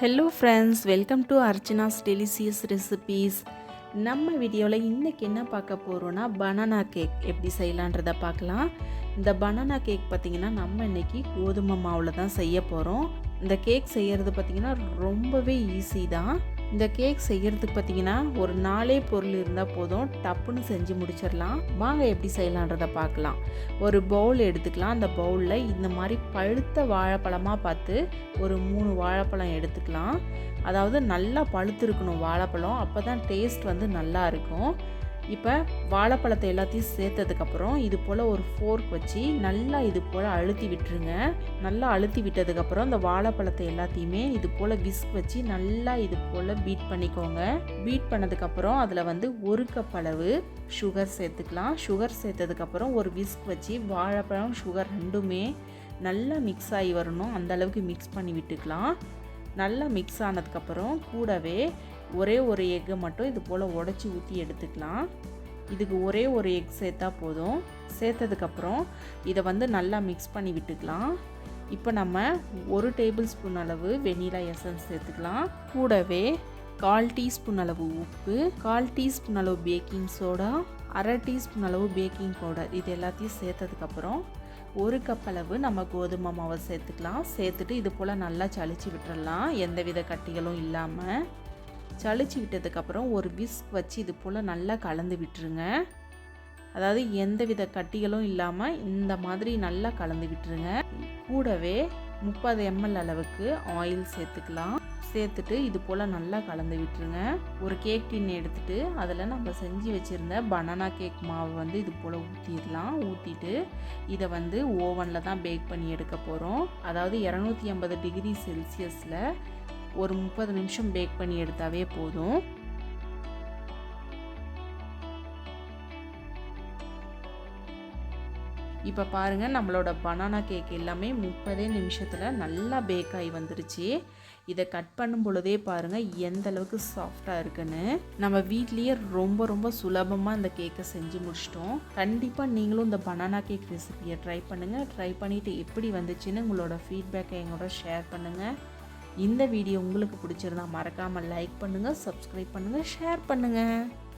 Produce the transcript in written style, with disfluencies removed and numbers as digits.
Hello friends, welcome to Archana's delicious recipes. நம்ம வீடியோவில் இன்றைக்கி என்ன பார்க்க போகிறோன்னா பனானா கேக் எப்படி செய்யலான்றதை பார்க்கலாம். இந்த பனானா கேக் பார்த்திங்கன்னா நம்ம இன்றைக்கி கோதுமை மாவில் தான் செய்ய போகிறோம். இந்த கேக் செய்கிறது பார்த்திங்கன்னா ரொம்பவே ஈஸி தான். இந்த கேக் செய்கிறதுக்கு பார்த்திங்கன்னா ஒரு 4 பொருள் இருந்தால் போதும், டப்புன்னு செஞ்சு முடிச்சிடலாம். வாங்க எப்படி செய்யலான்றதை பார்க்கலாம். ஒரு பவுல் எடுத்துக்கலாம். அந்த பவுலில் இந்த மாதிரி பழுத்த வாழைப்பழமாக பார்த்து ஒரு 3 வாழைப்பழம் எடுத்துக்கலாம். அதாவது நல்லா பழுத்து இருக்கணும் வாழைப்பழம், அப்போ தான் டேஸ்ட் வந்து நல்லா இருக்கும். இப்போ வாழைப்பழத்தை எல்லாத்தையும் சேர்த்ததுக்கப்புறம் இது போல் ஒரு ஃபோர்க் வச்சு நல்லா இது போல் அழுத்தி விட்டுருங்க. நல்லா அழுத்தி விட்டதுக்கப்புறம் இந்த வாழைப்பழத்தை எல்லாத்தையுமே இது போல் விஸ்க் வச்சு நல்லா இது போல் பீட் பண்ணிக்கோங்க. பீட் பண்ணதுக்கப்புறம் அதில் வந்து 1 கப் அளவு சுகர் சேர்த்துக்கலாம். சுகர் சேர்த்ததுக்கப்புறம் ஒரு விஸ்க் வச்சு வாழைப்பழம் சுகர் ரெண்டுமே நல்லா மிக்ஸ் ஆகி வரணும், அந்த அளவுக்கு மிக்ஸ் பண்ணி விட்டுக்கலாம். நல்லா மிக்ஸ் ஆனதுக்கப்புறம் கூடவே ஒரே ஒரு எக்கை மட்டும் இது போல் உடச்சி ஊற்றி எடுத்துக்கலாம். இதுக்கு ஒரே ஒரு எக் சேர்த்தா போதும். சேர்த்ததுக்கப்புறம் இதை வந்து நல்லா மிக்ஸ் பண்ணி விட்டுக்கலாம். இப்போ நம்ம 1 டேபிள் ஸ்பூன் அளவு வெனிலா எசன்ஸ் சேர்த்துக்கலாம். கூடவே 1/4 டீஸ்பூன் அளவு உப்பு, 1/4 டீஸ்பூன் அளவு பேக்கிங் சோடா, 1/2 டீஸ்பூன் அளவு பேக்கிங் பவுடர், இது எல்லாத்தையும் சேர்த்ததுக்கப்புறம் 1 கப் அளவு நம்ம கோதுமை மாவை சேர்த்துக்கலாம். சேர்த்துட்டு இது போல் நல்லா சளிச்சு விட்டுறலாம், எந்தவித கட்டிகளும் இல்லாமல். சளிச்சு விட்டதுக்கப்புறம் ஒரு விஸ்க் வச்சு இது போல் நல்லா கலந்து விட்டுருங்க. அதாவது எந்தவித கட்டிகளும் இல்லாமல் இந்த மாதிரி நல்லா கலந்து விட்டுருங்க. கூடவே 30 ml அளவுக்கு ஆயில் சேர்த்துக்கலாம். சேர்த்துட்டு இது போல் நல்லா கலந்து விட்டுருங்க. ஒரு கேக் டின் எடுத்துகிட்டு அதில் நம்ம செஞ்சு வச்சுருந்த பனானா கேக் மாவு வந்து இது போல் ஊற்றிடலாம். ஊற்றிட்டு இதை வந்து ஓவனில் தான் பேக் பண்ணி எடுக்க போகிறோம். அதாவது 280 டிகிரி செல்சியஸில் ஒரு 30 நிமிஷம் பேக் பண்ணி எடுத்தாவே போதும். இப்போ பாருங்கள், நம்மளோட பனானா கேக் எல்லாமே 30 நிமிஷத்தில் நல்லா பேக் ஆகி வந்துருச்சு. இதை கட் பண்ணும் பொழுதே பாருங்கள் எந்த அளவுக்கு சாஃப்டாக இருக்குன்னு. நம்ம வீட்லேயே ரொம்ப சுலபமாக இந்த கேக்கை செஞ்சு முடிச்சிட்டோம். கண்டிப்பாக நீங்களும் இந்த பனானா கேக் ரெசிபியை ட்ரை பண்ணுங்கள். ட்ரை பண்ணிவிட்டு எப்படி வந்துச்சுன்னு உங்களோட ஃபீட்பேக்கை எங்களோட ஷேர் பண்ணுங்கள். இந்த வீடியோ உங்களுக்கு பிடிச்சிருந்தா மறக்காமல் லைக் பண்ணுங்கள், சப்ஸ்கிரைப் பண்ணுங்கள், ஷேர் பண்ணுங்கள்.